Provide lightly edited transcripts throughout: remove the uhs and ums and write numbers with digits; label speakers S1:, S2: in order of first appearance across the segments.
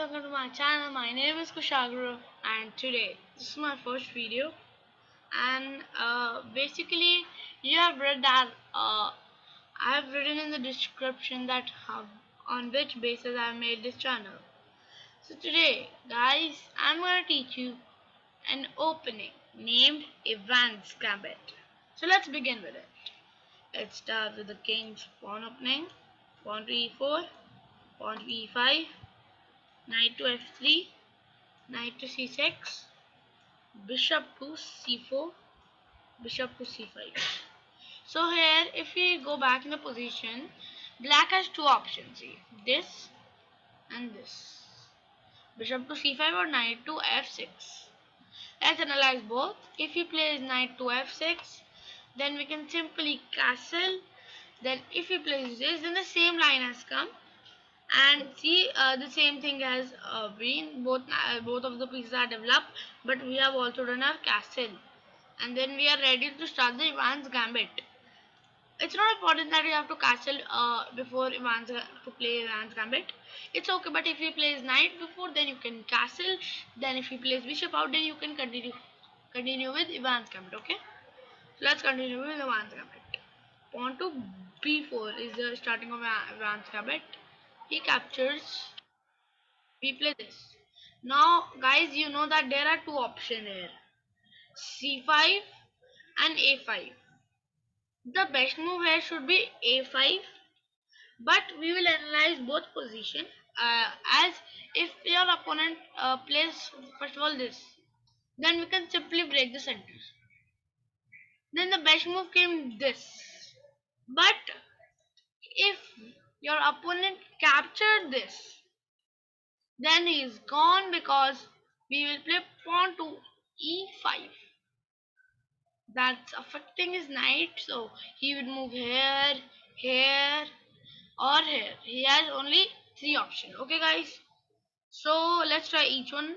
S1: welcome to my channel. My name is Kushaguru, and today this is my first video. And basically, you have read that I have written in the description that on which basis I made this channel. So today, guys, I'm gonna teach you an opening named Ivan's Gambit. So let's begin with it. Let's start with the king's pawn opening. Pawn to e4, pawn to e5, knight to f3, knight to c6, bishop to c4, bishop to c5. So here, if we go back in the position, black has two options here, this and this, bishop to c5 or knight to f6. Let's analyze both. If he plays knight to f6, then we can simply castle. Then if he plays this, then the same line has come. And see, the same thing has been, both of the pieces are developed, but we have also done our castle, and then we are ready to start the Ivan's Gambit. It's not important that you have to castle before to play Ivan's Gambit. It's okay, but if he plays knight before, then you can castle. Then if he plays bishop out, then you can continue with Ivan's Gambit. Okay, so let's continue with Ivan's Gambit. Pawn to b4 is the starting of Ivan's Gambit. He captures. We play this. Now, guys, you know that there are two options here, c5 and a5. The best move here should be a5, but we will analyze both position, as if your opponent plays first of all this, then we can simply break the center. Then the best move came this, but if your opponent captured this, then he is gone because we will play pawn to e5. That's affecting his knight, so he would move here, here, or here. He has only three options. Okay, guys. So let's try each one.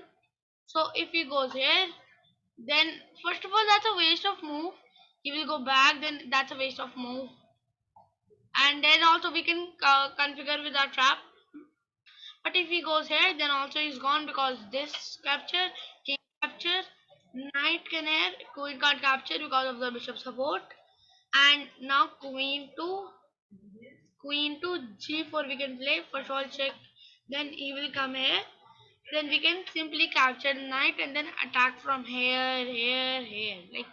S1: So if he goes here, then first of all that's a waste of move. He will go back, then that's a waste of move. And then also we can configure with our trap. But if he goes here, then also he's gone because this capture, king capture, knight can here, queen can't capture because of the bishop support. And now queen to g4 we can play. First of all check, then he will come here. Then we can simply capture the knight and then attack from here, here, here. Like,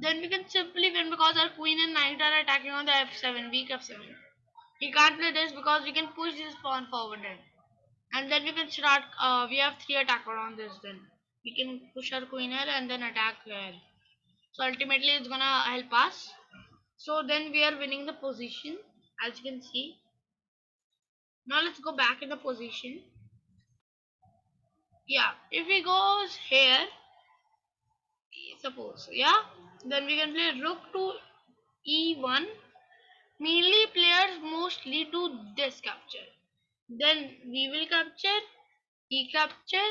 S1: then we can simply win because our queen and knight are attacking on the f7, weak f7. He can't play this because we can push this pawn forward then. And then we can start, we have three attacker on this then. We can push our queen here and then attack here. So ultimately it's gonna help us. So then we are winning the position, as you can see. Now let's go back in the position. Yeah, if he goes here, suppose, yeah, then we can play rook to e1. Mainly players mostly do this capture. Then we will capture, he capture,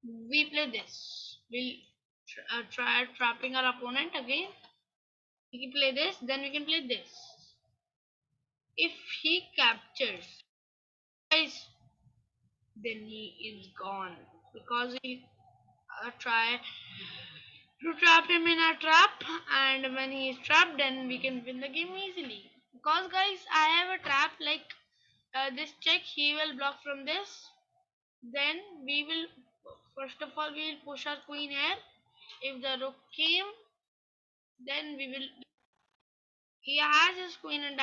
S1: we play this. We'll try trapping our opponent again. We can play this, then we can play this. If he captures, guys, then he is gone because we try to trap him in a trap, and when he is trapped, then we can win the game easily. Because, guys, I have a trap like this check, he will block from this. Then we will, first of all, we will push our queen here. If the rook came, then we will, he has his queen in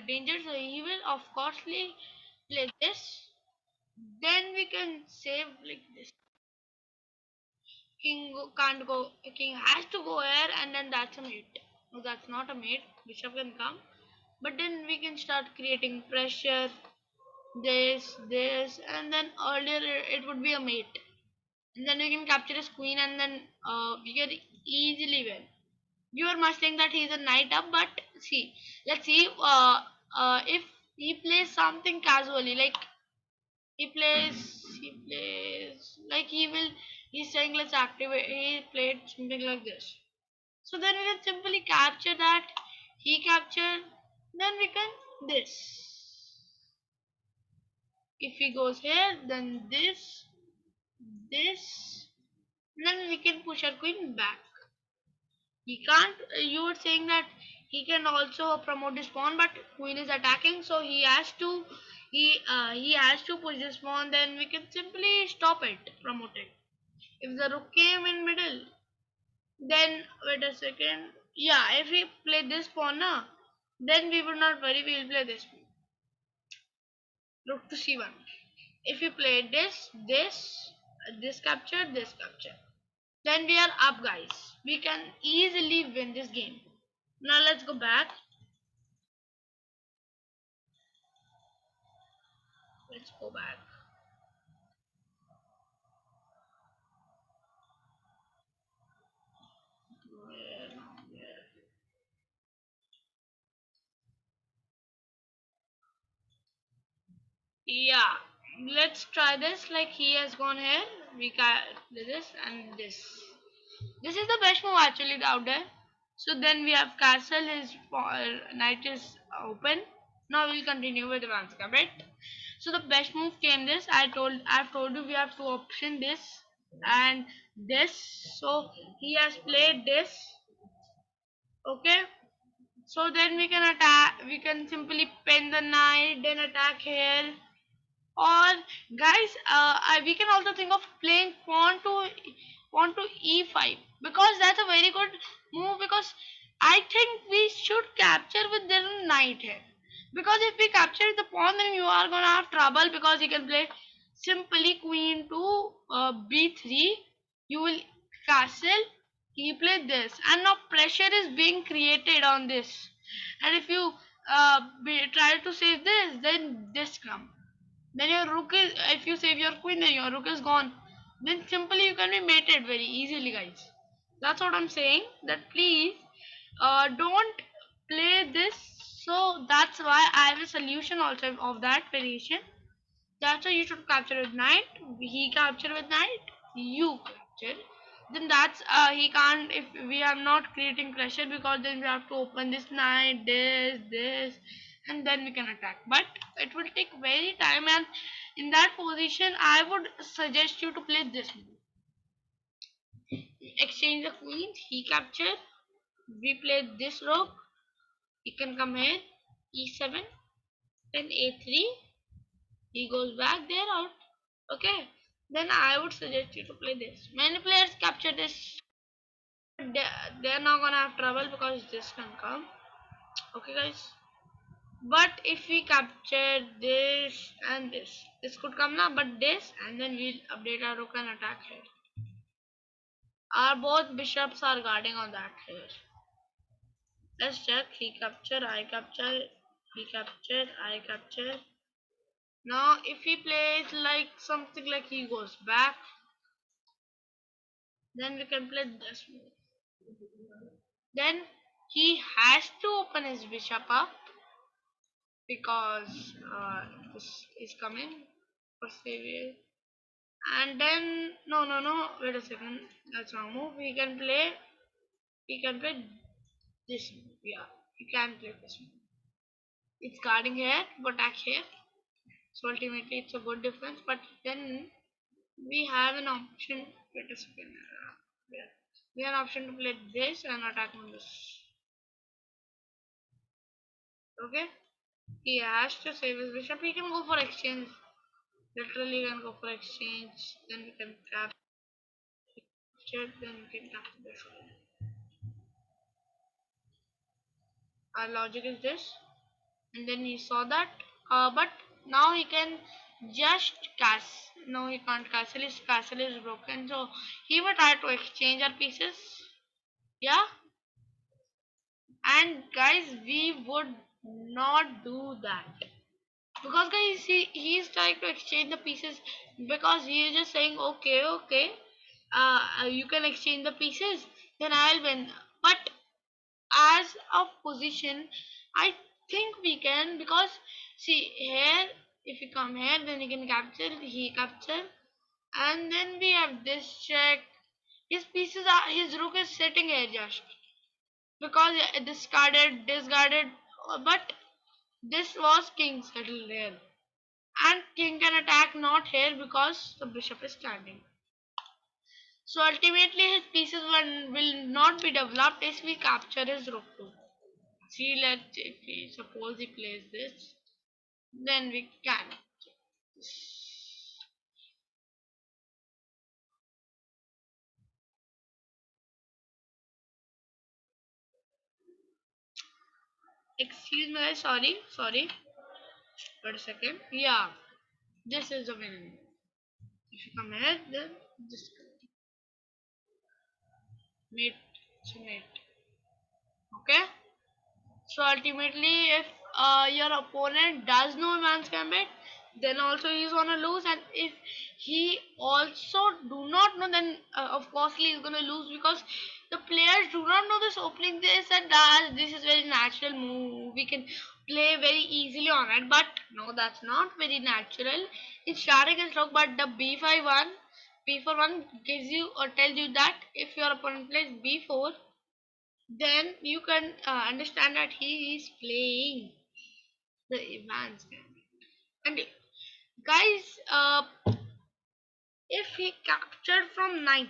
S1: danger, so he will of course play this. Then we can save like this. Can't go. King has to go here, and then that's a mate. No, that's not a mate. Bishop can come, but then we can start creating pressure. This, and then earlier it would be a mate, and then we can capture his queen, and then we can easily win. You must think that he's a knight up, but see, let's see. If he plays something casually, like he plays like he's saying let's activate, he played something like this, so then we can simply capture that, he captured, then we can this, If he goes here, then this, then we can push our queen back. He can't. You were saying that he can also promote this pawn, but queen is attacking, so he has to. He has to push this pawn. Then we can simply stop it, promote it. If the rook came in middle, then wait a second. Yeah, if we play this pawn, na, then we would not worry. We will play this pawn. Rook to c1. If we play this capture, this capture, then we are up, guys. We can easily win this game. Now let's go back. Let's go back. Yeah, let's try this. Like he has gone here. We can do this and this. This is the best move actually out there. So then we have castle. His knight is open. Now we'll continue with Vanska, right? So the best move came this. I've told you we have two options, this and this. So he has played this. Okay. So then we can attack. We can simply pin the knight, then attack here. Or guys, we can also think of playing pawn to e5 because that's a very good move. Because I think we should capture with their knight here. Because if we capture the pawn, then you are gonna have trouble because you can play simply queen to b3. You will castle. He played this, and now pressure is being created on this. And if you try to save this, then this comes. Then your rook is, if you save your queen, then your rook is gone. Then simply you can be mated very easily, guys. That's what I'm saying. That please don't play this. So that's why I have a solution also of that variation. That's why you should capture with knight. He capture with knight. You capture. Then that's he can't if we are not creating pressure because then we have to open this knight, this, and then we can attack. But it will take very time, and in that position, I would suggest you to play this move. Exchange the queens. He capture. We play this rook. He can come here. E7. Then A3. He goes back there out. Okay, then I would suggest you to play this. Many players capture this. They're not gonna have trouble because this can come. Okay, guys. But if we capture this and this could come now. But this, and then we'll update our rook and attack here. Our both bishops are guarding on that here. Let's check. He capture, I capture, he capture, I capture. Now, if he plays like something like he goes back, then we can play this move. Then he has to open his bishop up because this is coming for savior. And then no, wait a second, that's wrong move. He can play this move. Yeah, he can play this move. It's guarding here to attack here. So ultimately it's a good defense, but then we have an option. Wait a second. Yeah. We have an option to play this and attack on this. Okay. He has to save his bishop. He can go for exchange. Literally, we can go for exchange. Then we can capture. Then we can capture the bishop. Our logic is this. And then he saw that. But now he can just castle. No, he can't castle. His castle is broken. So he will try to exchange our pieces. Yeah. And guys, we would not do that. Because guys, he's trying to exchange the pieces because he is just saying okay, you can exchange the pieces, then I'll win. But as a position, I think we can, because see here, if you come here, then you can capture, he capture, and then we have this check. His pieces are, his rook is sitting here just because discarded, but this was king settled there. and king can attack not here because the bishop is standing. So ultimately his pieces will not be developed if we capture his rook too. See, let's if we suppose he plays this, then we can. Excuse me guys, sorry. Wait a second. Yeah, this is the winning. If you come here, then just mate to mate. Okay. So ultimately, if your opponent does know man's gambit, then also he's gonna lose. And if he also do not know, then of course he is gonna lose because the players do not know this opening. They said that this is very natural move. We can play very easily on it, but no, that's not very natural. It's starting as rook, but the b5 one, b4 one gives you or tells you that if your opponent plays b4, then you can understand that he is playing the advanced game. And guys, if he captured from knight,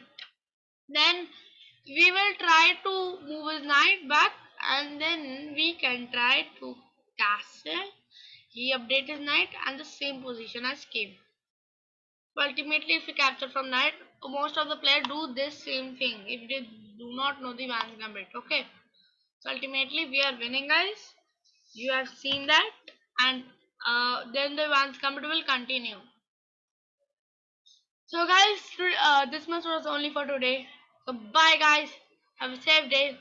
S1: then we will try to move his knight back, and then we can try to castle. He update his knight and the same position as king. But ultimately, if we capture from knight, most of the players do this same thing if they do not know the advanced gambit. Okay. So ultimately we are winning guys. You have seen that, and then the advanced gambit will continue. So guys, this much was only for today. So bye guys. Have a safe day.